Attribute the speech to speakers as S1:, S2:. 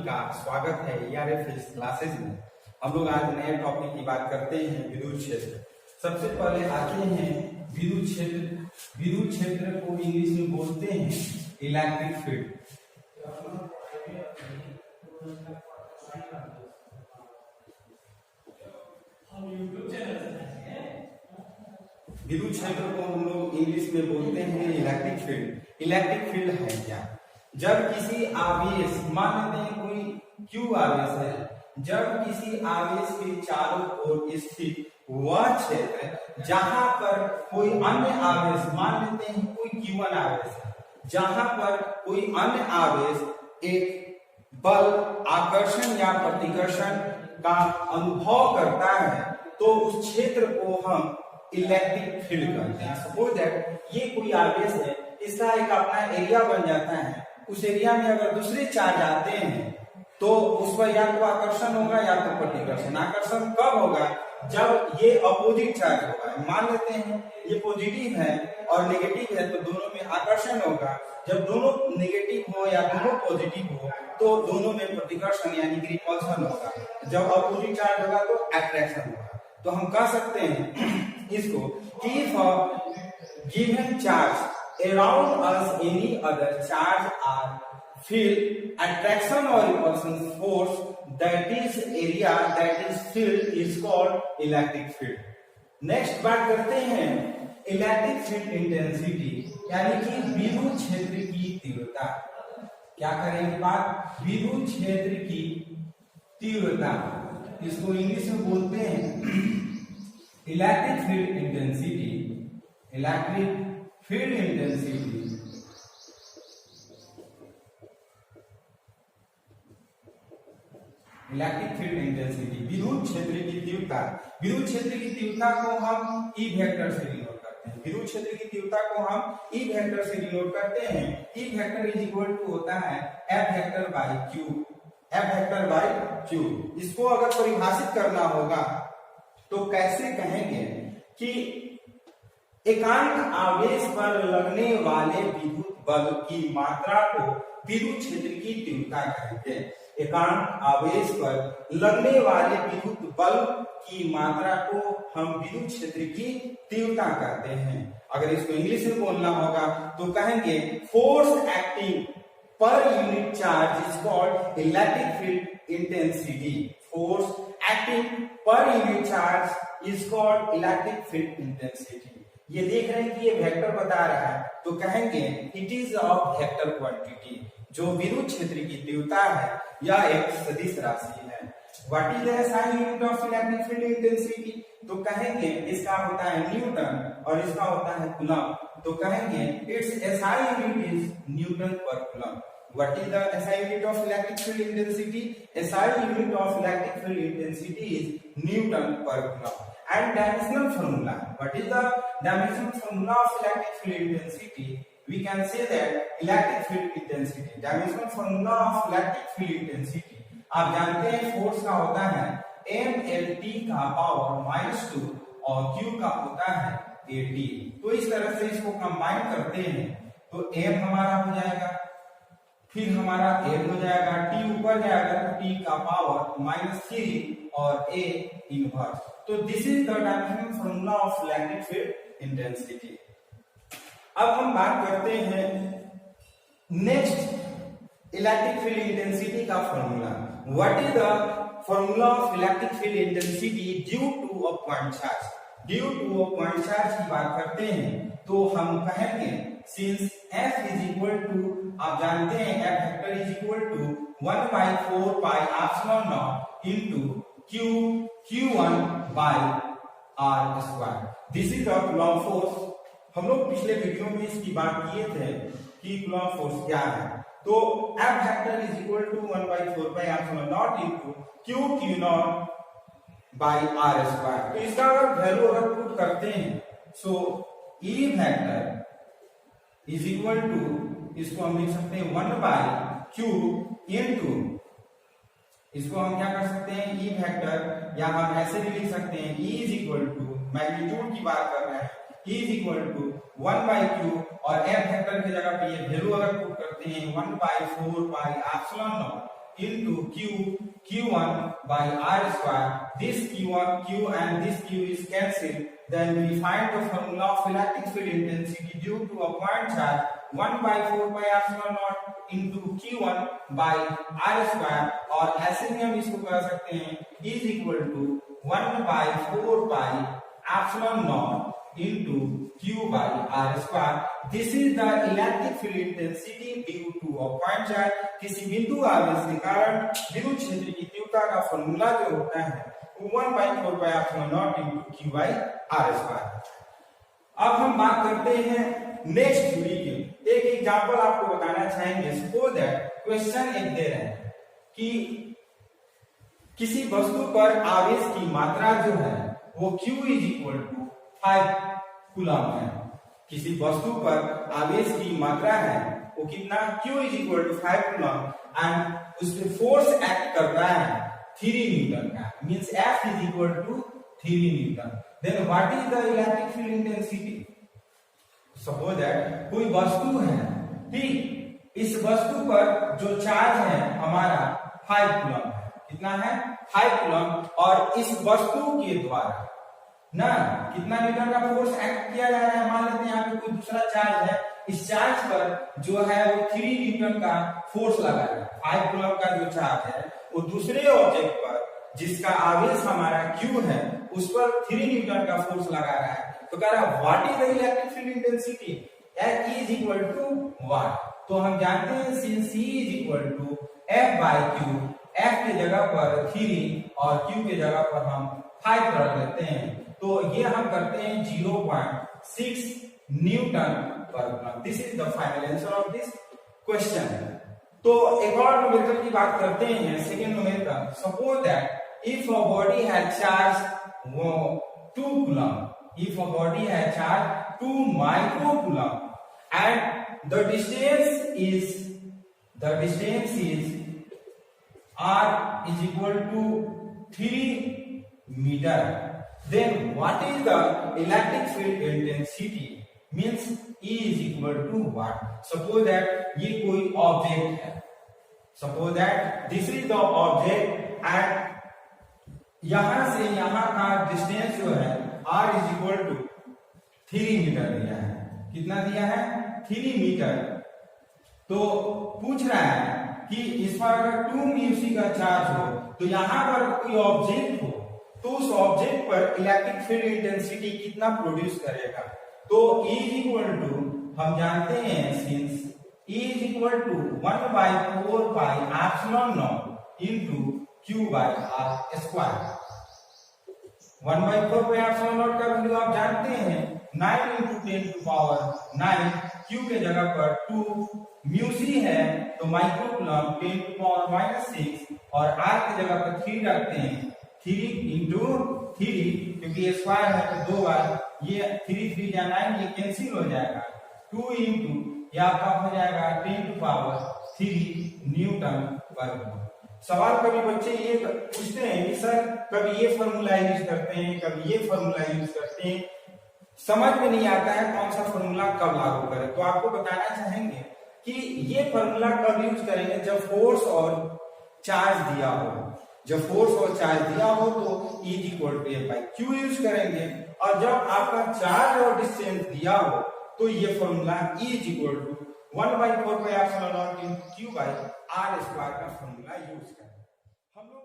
S1: का स्वागत है ERFS क्लासेस में। हम लोग आज नए टॉपिक की बात करते हैं विद्युत क्षेत्र। सबसे पहले आते हैं विद्युत क्षेत्र। विद्युत क्षेत्र को इंग्लिश में बोलते हैं इलेक्ट्रिक फील्ड। विद्युत क्षेत्र को हम लोग इंग्लिश में बोलते हैं इलेक्ट्रिक फील्ड। इलेक्ट्रिक फील्ड है क्या? जब किसी आवेश, मान लेते हैं कोई Q आवेश है, जब किसी आवेश के चारों ओर स्थित वह क्षेत्र जहां पर कोई अन्य आवेश, मान लेते हैं कोई Q1 आवेश है, जहां पर कोई अन्य आवेश एक बल, आकर्षण या प्रतिकर्षण का अनुभव करता है, तो उस क्षेत्र को हम इलेक्ट्रिक फील्ड कहते हैं। सपोज दैट ये कोई आवेश है, इसका एक अपना एरिया बन जाता है। उस एरिया में अगर दूसरे चार्ज आते हैं तो उस पर या तो आकर्षण होगा या तो प्रतिकर्षण। आकर्षण कब होगा? जब ये अपोजिट चार्ज होगा। मान लेते हैं ये पॉजिटिव है और नेगेटिव है, तो दोनों में आकर्षण होगा। जब दोनों नेगेटिव हो या दोनों पॉजिटिव हो तो दोनों में प्रतिकर्षण यानी कि रिपल्शन होगा। जब अपोजिट चार्ज होगा तो अट्रैक्शन होगा। तो हम कह सकते हैं इसको कि if given charge around us any other charge or field, attraction or repulsion force, that is area, that is field is called electric field. Next बात करते हैं इलेक्ट्रिक फील्ड इंटेंसिटी, यानी कि विद्युत क्षेत्र की तीव्रता। क्या करेंगे बात? विद्युत क्षेत्र की तीव्रता, इसको इंग्लिश में बोलते हैं electric field intensity. Electric field intensity, electric field intensity, विद्युत क्षेत्र की तीव्रता। विद्युत क्षेत्र की तीव्रता को हम ई वेक्टर से डिनोट करते हैं। विद्युत क्षेत्र की तीव्रता को हम ई वेक्टर से डिनोट करते हैं। E vector is equal to होता है F vector by Q. F vector by Q. इसको अगर परिभाषित करना होगा तो कैसे कहेंगे कि एकांक आवेश पर लगने वाले विद्युत बल की मात्रा को विद्युत क्षेत्र की तीव्रता कहते हैं। एकांक आवेश पर लगने वाले विद्युत बल की मात्रा को हम विद्युत क्षेत्र की तीव्रता कहते हैं। अगर इसको इंग्लिश में बोलना होगा तो कहेंगे force acting per unit charge is called electric field intensity. Force acting per unit charge is called electric field intensity. ये देख रहे हैं कि ये वेक्टर बता रहा है, तो कहेंगे it is of vector quantity. जो विद्युत क्षेत्र की तीव्रता है यह एक सदिश राशि है। What is the SI unit of electric field intensity? तो कहेंगे इसका होता है न्यूटन और इसका होता है कूलम। तो कहेंगे it's SI unit is Newton पर coulomb. What is the SI unit of electric field intensity? SI unit of electric field intensity is Newton per coulomb. And dimensional formula. What is the dimensional formula of electric field intensity? We can say that electric field intensity. Dimensional formula of electric field intensity. आप जानते हैं force का होता है mLT का power -2 और Q का होता है AT। तो इस तरह से इसको कंबाइन करते हैं तो M हमारा हो जाएगा, फिर हमारा L हो जाएगा, T ऊपर जाएगा तो T का पावर -3 और A इनवर्स। तो this is the dimensional formula of electric field intensity. अब हम बात करते हैं नेक्स्ट इलेक्ट्रिक फील्ड इंटेंसिटी का formula. What is the formula of electric field intensity due to a point charge? Due to a point charge की बात करते हैं तो हम कहेंगे since F is equal to, आप जानते हैं F vector is equal to 1/4 pi epsilon naught into Q1 bye R square. This is the Coulomb force. हम लोग पिछले वीडियो में इसकी बात किए थे कि कूलम्ब फोर्स क्या है। तो F vector is equal to 1/4 pi epsilon naught into Q0 by R square. तो इसका अगर वैल्यू अगर पुट करते हैं so E vector is equal to, इसको हम लिख सकते हैं 1/Q इनटू, इसको हम क्या कर सकते हैं E वेक्टर, या हम ऐसे भी लिख सकते हैं E is equal to, magnitude की बात कर रहे हैं, E is equal to 1/Q और F वेक्टर की जगह पे ये वैल्यू अगर पुट करते हैं 1/4 pi epsilon not into Q1 by R square. This Q1, Q and this Q is cancelled. Then we find the formula of electric field intensity due to a point charge 1 by 4 pi epsilon naught into Q1 by R square, और ऐसे में हम इसको कह सकते हैं is equal to 1 by 4 pi epsilon naught into Q by R square. This is the electric field intensity due to a point charge. किसी बिंदु आवेश के कारण विद्युत क्षेत्र की तीव्रता का फॉर्मूला जो होता है वो 1 by 4 pi epsilon naught into Q by R square. अब हम बात करते हैं नेक्स्ट थ्योरी की। एक एग्जांपल आपको बताना चाहेंगे। सपोज दैट क्वेश्चन एक दे रहे हैं कि किसी वस्तु पर आवेश की मात्रा जो है वो Q is equal to 5 coulomb है। किसी वस्तु पर आवेश की मात्रा है वो कितना, Q is equal to 5 coulomb, and उस पे फोर्स एक्ट कर रहा है 3 न्यूटन का, means F is equal to 3 newton. Then what is the electric field intensity? Suppose that कोई वस्तु है, ठीक, इस वस्तु पर जो चार्ज है हमारा 5 कूलम है। कितना है? 5 कूलम, और इस वस्तु के द्वारा ना कितना न्यूटन का फोर्स एक्ट किया जा रहा है। मान लेते हैं यहाँ पे कोई दूसरा चार्ज है, इस चार्ज पर जो है वो 3 न्यूटन का फोर्स लगा है। 5 कूलम का जो चार्ज है वो दूसरे ऑब्जेक्ट पर जिसका आवेश हमारा Q है उस पर 3 न्यूटन का फोर्स लगा रहा है। तो कह रहा है what is the electric field intensity? F is equal to what? तो हम जानते हैं since E is equal to F by Q, F की जगह पर 3 और Q की जगग पर हम 5 रख लेते हैं, तो ये हम करते हैं 0.6 न्यूटन पर coulomb. This is the final answer of this question. तो एक और न्यूमेरिकल की बात करते हैं, second numerical. Suppose that if a body has charge 2 coulomb, if a body has charged 2 microcoulomb and the distance is r is equal to 3 meter, then what is the electric field intensity? Means E is equal to what? Suppose that ये कोई object है, suppose that this is the object and यहां से यहां का distance जो है R is equal to 3 metre दिया है। कितना दिया है? 3 मीटर। तो पूछ रहा है कि इस पर अगर 2 म्यूसी का चार्ज हो तो यहां पर कोई ऑब्जेक्ट हो तो उस ऑब्जेक्ट पर इलेक्ट्रिक फील्ड इंटेंसिटी कितना प्रोड्यूस करेगा। तो E is equal to, हम जानते हैं since E is equal to 1 by 4 pi epsilon naught into Q by R square। 1 by 4 pi epsilon naught का वैल्यू आप जानते हैं 9 into 10 to power 9, Q के जगह पर 2 म्यू सी है तो माइक्रोकूलम 10 to power -6 और R की जगह पर 3 रखते हैं, 3 into 3 क्योंकि ये स्क्वायर है तो 2 बार ये 3 3 या 9 ये कैंसिल हो जाएगा, 2 into ये आपका हो जाएगा 10 to power 3 न्यूटन वर्ग। सवाल कभी बच्चे ये पूछते हैं कि सर कभी ये फॉर्मूला यूज करते हैं कभी ये फॉर्मूला यूज करते हैं, समझ में नहीं आता है कौन सा फॉर्मूला कब लागू करें। तो आपको बताना चाहेंगे कि ये फॉर्मूला कब यूज करेंगे जब फोर्स और चार्ज दिया हो। जब फोर्स और चार्ज दिया हो तो E equal to F by Q use करेंगे, और जब आपका चार्ज और डिस्टेंस दिया हो तो ये formula E equal to 1 by 4 pi epsilon naught into Q by R square का फॉर्मूला यूज करें हम लोग।